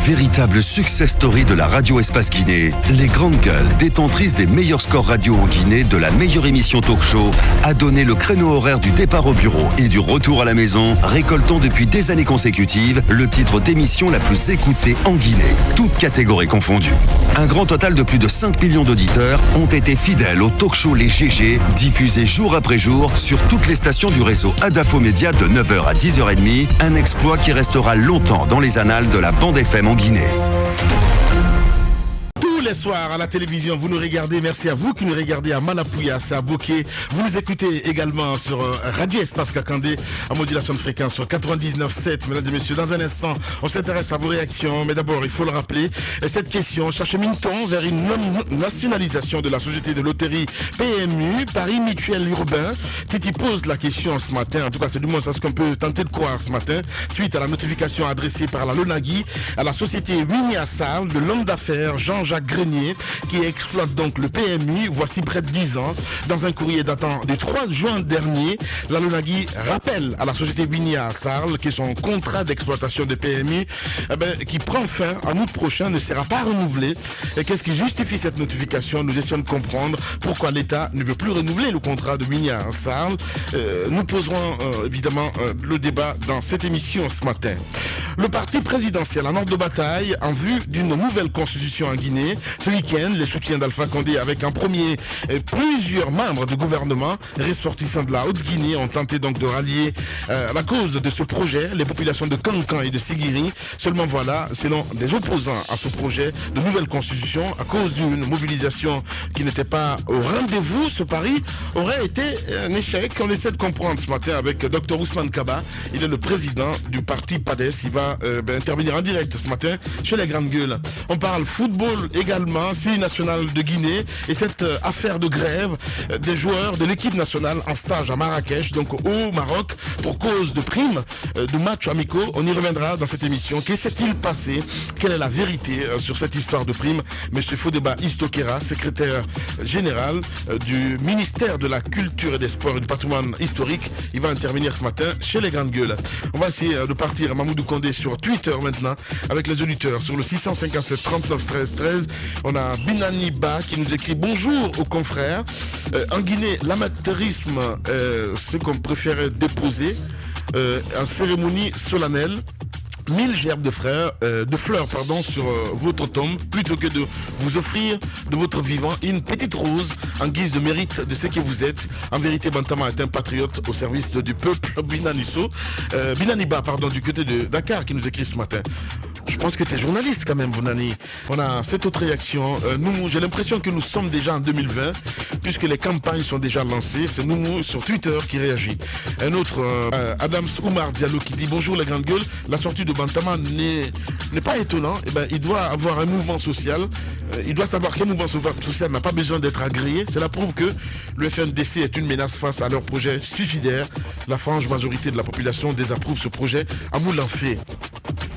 Véritable success story de la radio Espace Guinée, les Grandes Gueules, détentrices des meilleurs scores radio en Guinée de la meilleure émission talk show, a donné le créneau horaire du départ au bureau et du retour à la maison, récoltant depuis des années consécutives le titre d'émission la plus écoutée en Guinée, toutes catégories confondues. Un grand total de plus de 5 millions d'auditeurs ont été fidèles au talk show Les GG, diffusé jour après jour sur toutes les stations du réseau Adafo Média de 9h à 10h30, un exploit qui restera longtemps dans les annales de la bande FM en Guinée. Tous les soirs à la télévision, vous nous regardez. Merci à vous qui nous regardez à Manapouya, c'est à Bokeh. Vous nous écoutez également sur Radio Espace Kakandé en modulation de fréquence sur 99.7. Mesdames et messieurs, dans un instant, on s'intéresse à vos réactions. Mais d'abord, il faut le rappeler, cette question chemine-t-on vers une nationalisation de la société de loterie PMU, Paris Mutuel Urbain? Titi pose la question ce matin. En tout cas, c'est du moins ce qu'on peut tenter de croire ce matin, suite à la notification adressée par la LONAGUI à la société Winnie Assal de l'homme d'affaires Jean-Jacques Grenier, qui exploite donc le PMU, voici près de 10 ans. Dans un courrier datant du 3 juin dernier, la LONAGUI rappelle à la société Binia Assal que son contrat d'exploitation de PMU, qui prend fin en août prochain, ne sera pas renouvelé. Et qu'est-ce qui justifie cette notification? Nous essayons de comprendre pourquoi l'État ne veut plus renouveler le contrat de Binia Assal. Nous poserons évidemment le débat dans cette émission ce matin. Le parti présidentiel en ordre de bataille en vue d'une nouvelle constitution en Guinée. Ce week-end, les soutiens d'Alpha Condé avec en premier plusieurs membres du gouvernement ressortissants de la Haute-Guinée ont tenté donc de rallier la cause de ce projet, les populations de Kankan et de Sigiri. Seulement voilà, selon des opposants à ce projet de nouvelle constitution, à cause d'une mobilisation qui n'était pas au rendez-vous, ce pari aurait été un échec. On essaie de comprendre ce matin avec Dr Ousmane Kaba. Il est le président du parti PADES. Il va intervenir en direct ce matin chez les Grandes Gueules. On parle football également, série nationale de Guinée et cette affaire de grève des joueurs de l'équipe nationale en stage à Marrakech, donc au Maroc, pour cause de primes de matchs amicaux. On y reviendra dans cette émission. Que s'est-il passé? Quelle est la vérité sur cette histoire de primes? Monsieur Fodeba Istokera, secrétaire général du ministère de la Culture et des Sports et du patrimoine historique, il va intervenir ce matin chez les Grandes Gueules. On va essayer de partir à Mamoudou Condé sur Twitter maintenant avec les auditeurs sur le 657 39 13 13. On a Binani Ba qui nous écrit bonjour aux confrères. En Guinée, l'amateurisme, ce qu'on préférait déposer en cérémonie solennelle. 1000 gerbes de fleurs sur votre tombe, plutôt que de vous offrir de votre vivant une petite rose en guise de mérite de ce que vous êtes. En vérité, Bantama est un patriote au service du peuple. Binaniba, du côté de Dakar, qui nous écrit ce matin. Je pense que tu es journaliste quand même, Bonani. On a cette autre réaction. J'ai l'impression que nous sommes déjà en 2020, puisque les campagnes sont déjà lancées. C'est Noumou sur Twitter qui réagit. Un autre, Adams Oumar Diallo, qui dit bonjour les Grandes Gueules. La sortie de Bantama n'est pas étonnant. Il doit avoir un mouvement social. Il doit savoir qu'un mouvement social n'a pas besoin d'être agréé. Cela prouve que le FNDC est une menace face à leur projet suicidaire. La frange majorité de la population désapprouve ce projet à moulin fait.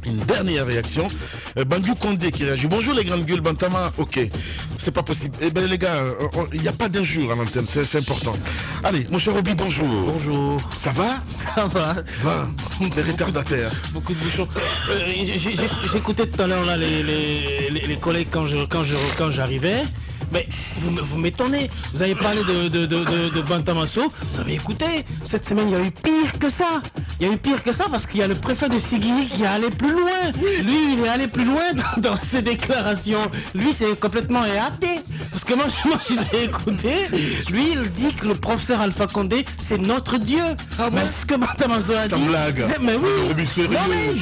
Une dernière réaction, Bandiou Condé qui réagit. Bonjour les Grandes Gueules, Bantama, ok, c'est pas possible. Les gars, il n'y a pas d'injure à l'antenne, c'est important. Allez, mon cher Roby, bonjour. Bonjour. Ça va? Ça va. Des retardataires. Beaucoup de bouchons. J'écoutais tout à l'heure là les collègues quand j'arrivais. Mais vous m'étonnez, vous avez parlé de Bantamasso, vous avez écouté, cette semaine il y a eu pire que ça. Il y a eu pire que ça parce qu'il y a le préfet de Sigiri qui est allé plus loin. Lui, il est allé plus loin dans ses déclarations. Lui, c'est complètement éhaté. Parce que moi je l'ai écouté, lui il dit que le professeur Alpha Condé, c'est notre Dieu. Mais ce que Bantamasso a dit... blague. Mais oui, non mais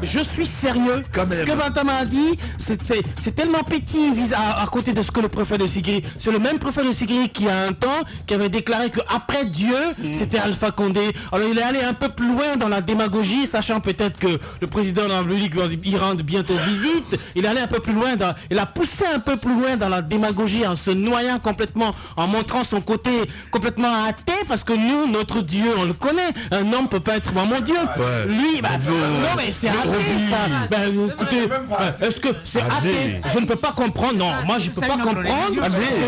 je suis sérieux. Quand même. Ce que Bantama a dit, c'est tellement petit à côté de ce que le préfet de Sigiri. C'est le même préfet de Sigiri qui a un temps qui avait déclaré qu'après Dieu, c'était Alpha Condé. Alors il est allé un peu plus loin dans la démagogie, sachant peut-être que le président de la République va y rendre bientôt visite. Il est allé un peu plus loin, il a poussé un peu plus loin dans la démagogie lui en se noyant complètement, en montrant son côté complètement athée, parce que nous, notre Dieu, on le connaît. Un homme peut pas être mon Dieu. Ouais. Lui, non mais c'est athée ça. Écoutez, est-ce que c'est athée? Je ne peux pas comprendre. Non, moi je peux pas comprendre.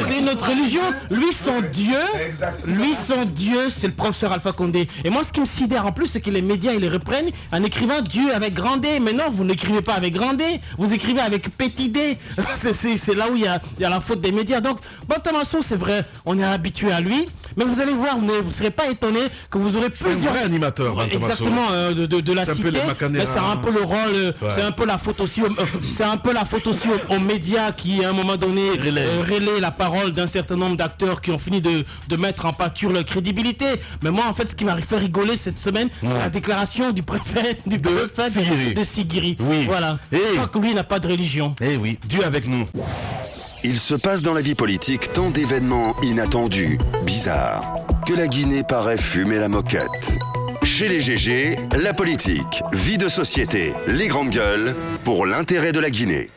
C'est notre religion. Lui son Dieu, c'est le professeur Alpha Condé. Et moi ce qui me sidère en plus, c'est que les médias ils les reprennent en écrivant Dieu avec grand D. Mais non, vous n'écrivez pas avec grand D, vous écrivez avec petit D. C'est là où il y a la faute des médias. Donc Bantamasso, c'est vrai, on est habitué à lui, mais vous allez voir, vous ne serez pas étonné que vous aurez plusieurs... C'est un vrai animateur, Bantamasso. Exactement, de la cité. Mais c'est un peu le rôle, c'est un peu la faute aussi, aux médias qui, à un moment donné, relaient la parole d'un certain nombre d'acteurs qui ont fini de mettre en pâture leur crédibilité. Mais moi, en fait, ce qui m'a fait rigoler cette semaine, c'est la déclaration du préfet de Sigiri. Oui. Voilà. Je crois que lui n'a pas de religion. Eh oui, Dieu avec nous. Il se passe dans la vie politique tant d'événements inattendus, bizarres, que la Guinée paraît fumer la moquette. Chez les GG, la politique, vie de société, les grandes gueules, pour l'intérêt de la Guinée.